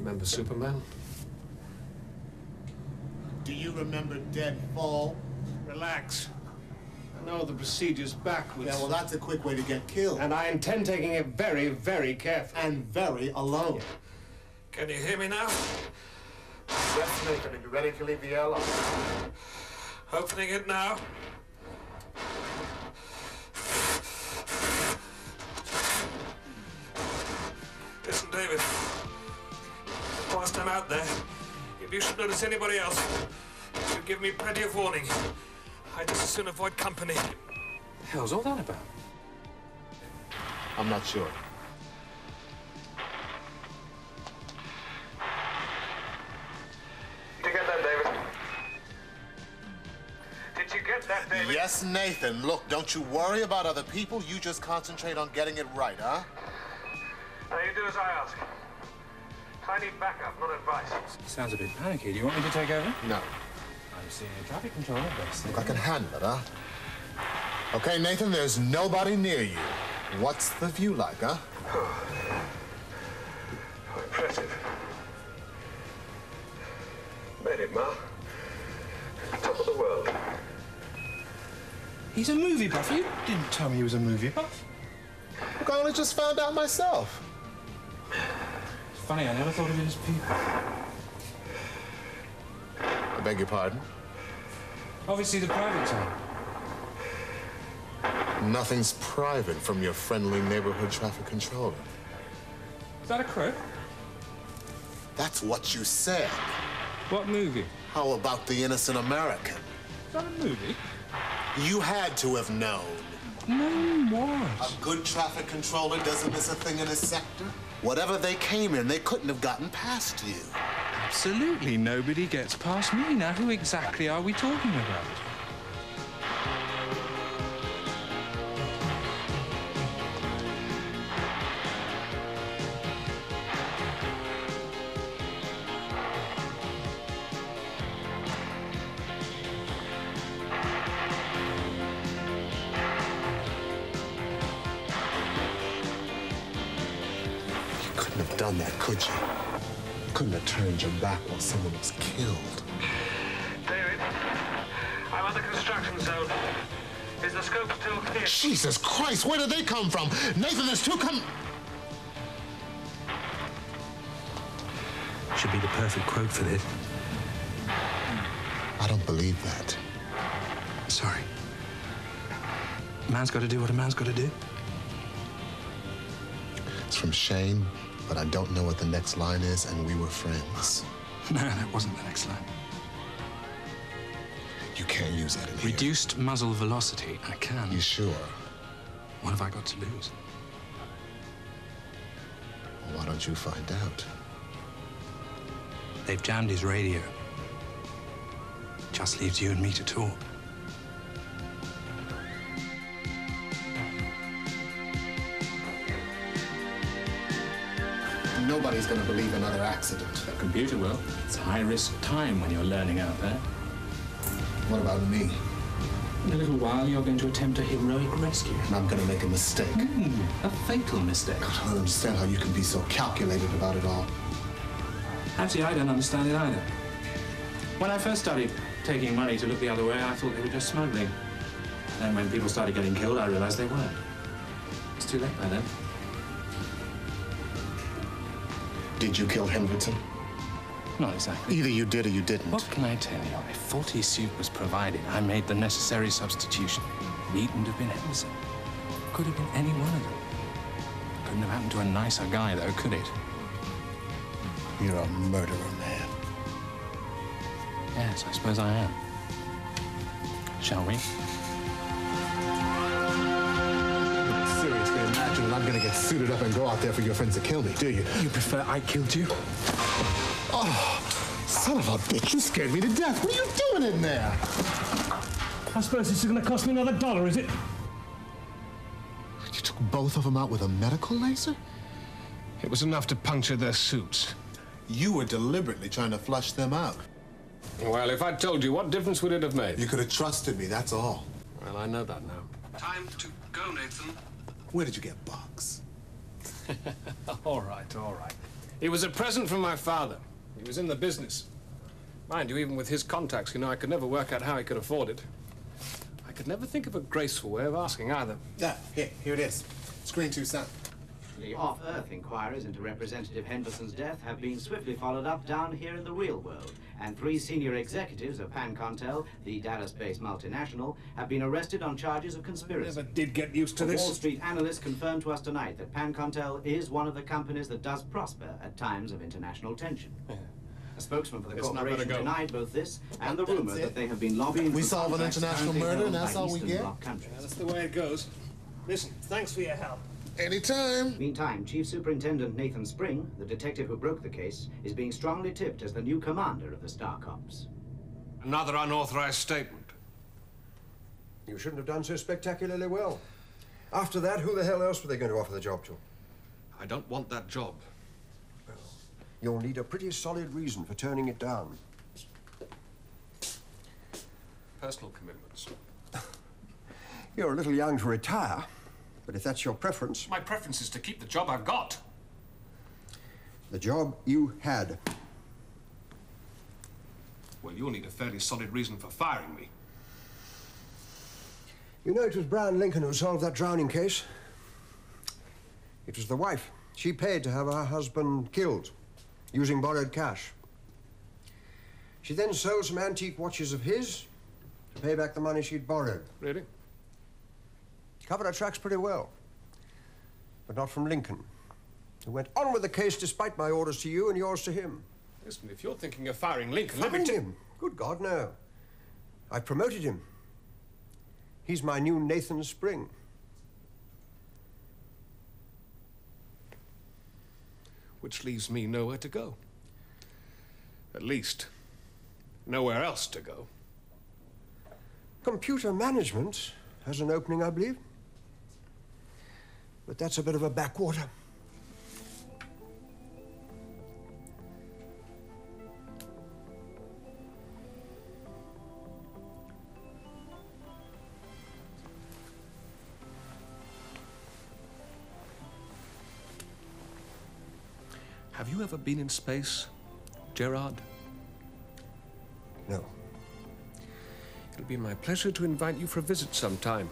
Remember Superman? Do you remember Deadfall? Relax. I know the procedure's backwards. Yeah, well, that's a quick way to get killed. And I intend taking it very, very carefully. And very alone. Can you hear me now? Yes, Nathan, are you ready to leave the airlock? Opening it now. Listen, David. Whilst I'm out there, if you should notice anybody else, you give me plenty of warning. I'd just as soon avoid company. The hell's all that about? I'm not sure. Did you get that, David? Did you get that, David? Yes, Nathan. Look, don't you worry about other people. You just concentrate on getting it right, huh? Now you do as I ask. I need backup, not advice. Sounds a bit panicky. Do you want me to take over? No. I'm seeing a traffic controller best. Look, I can handle it, huh? Okay, Nathan, there's nobody near you. What's the view like, huh? Impressive. Made it, Ma. Top of the world. He's a movie buff. You didn't tell me he was a movie buff. Look, I only just found out myself. It's funny, I never thought of it as people. I beg your pardon? Obviously the private side. Nothing's private from your friendly neighborhood traffic controller. Is that a crook? That's what you said. What movie? How about The Innocent American? Is that a movie? You had to have known. No one was. A good traffic controller doesn't miss a thing in his sector. Whatever they came in, they couldn't have gotten past you. Absolutely nobody gets past me. Now, who exactly are we talking about? Couldn't have done that, could you? Couldn't have turned your back while someone was killed. David, I'm on the construction zone. Is the scope still clear? Jesus Christ, where did they come from? Nathan, there's two Should be the perfect quote for this. I don't believe that. Sorry. A man's got to do what a man's got to do. It's from Shane, but I don't know what the next line is, and we were friends. No, that wasn't the next line. You can't use that in here. Reduced muzzle velocity. I can. You sure? What have I got to lose? Well, why don't you find out? They've jammed his radio. Just leaves you and me to talk. Nobody's gonna believe another accident. The computer will. It's high-risk time when you're learning out there. What about me? In a little while, you're going to attempt a heroic rescue. And I'm gonna make a mistake. A fatal mistake. I don't understand how you can be so calculated about it all. Actually, I don't understand it either. When I first started taking money to look the other way, I thought they were just smuggling. And when people started getting killed, I realized they weren't. It's too late by then. Did you kill Hendrickson? Not exactly. Either you did or you didn't. What can I tell you? A faulty suit was provided. I made the necessary substitution. Needn't have been Henderson. Could have been any one of them. Couldn't have happened to a nicer guy, though, could it? You're a murderer, man. Yes, I suppose I am. Shall we? Seriously, imagine that I'm gonna get suited up and go out there for your friends to kill me, do you? You prefer I killed you? Oh, son of a bitch, you scared me to death. What are you doing in there? I suppose this is going to cost me another $1, is it? You took both of them out with a medical laser? It was enough to puncture their suits. You were deliberately trying to flush them out. Well, if I'd told you, what difference would it have made? You could have trusted me, that's all. Well, I know that now. Time to go, Nathan. Where did you get Bugs? All right, all right. He was a present from my father. He was in the business. Mind you, even with his contacts, you know, I could never work out how he could afford it. I could never think of a graceful way of asking either. Here it is. Screen 2, son. The off-Earth inquiries into Representative Henderson's death have been swiftly followed up down here in the real world, and 3 senior executives of Pancontel, the Dallas-based multinational, have been arrested on charges of conspiracy. Never did get used to A this. Wall Street analyst confirmed to us tonight that Pancontel is one of the companies that does prosper at times of international tension. A spokesman for the corporation denied both this and the rumor that they have been lobbying We for solve an contracts international currently murder, held and that's by all we Eastern get? Bloc countries. That's the way it goes. Listen, thanks for your help. Anytime. Meantime, Chief Superintendent Nathan Spring, the detective who broke the case, is being strongly tipped as the new commander of the Star Cops. Another unauthorized statement. You shouldn't have done so spectacularly well. After that, who the hell else were they going to offer the job to? I don't want that job. Well, you'll need a pretty solid reason for turning it down. Personal commitments. You're a little young to retire, but if that's your preference... My preference is to keep the job I've got. The job you had. Well, you'll need a fairly solid reason for firing me. You know, it was Brown Lincoln who solved that drowning case. It was the wife. She paid to have her husband killed, using borrowed cash. She then sold some antique watches of his to pay back the money she'd borrowed. Really? Covered her tracks pretty well. But not from Lincoln, who went on with the case despite my orders to you and yours to him. Listen, if you're thinking of firing Lincoln, Firing him? Good God, no. I promoted him. He's my new Nathan Spring. Which leaves me nowhere to go. At least, nowhere else to go. Computer management has an opening, I believe. But that's a bit of a backwater. Have you ever been in space, Gerard? No. It'll be my pleasure to invite you for a visit sometime.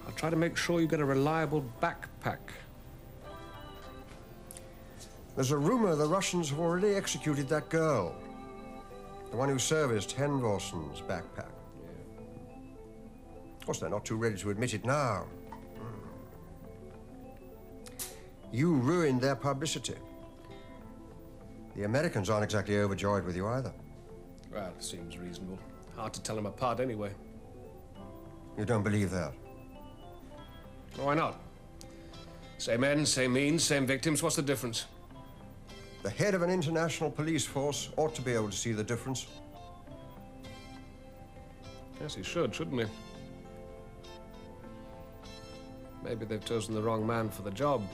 I'll try to make sure you get a reliable backpack. There's a rumor the Russians have already executed that girl. The one who serviced Henderson's backpack. Of course, they're not too ready to admit it now. You ruined their publicity. The Americans aren't exactly overjoyed with you either. Well, it seems reasonable. Hard to tell them apart anyway. You don't believe that? Why not? Same ends, same means, same victims. What's the difference? The head of an international police force ought to be able to see the difference. Yes, he should, shouldn't he? Maybe they've chosen the wrong man for the job.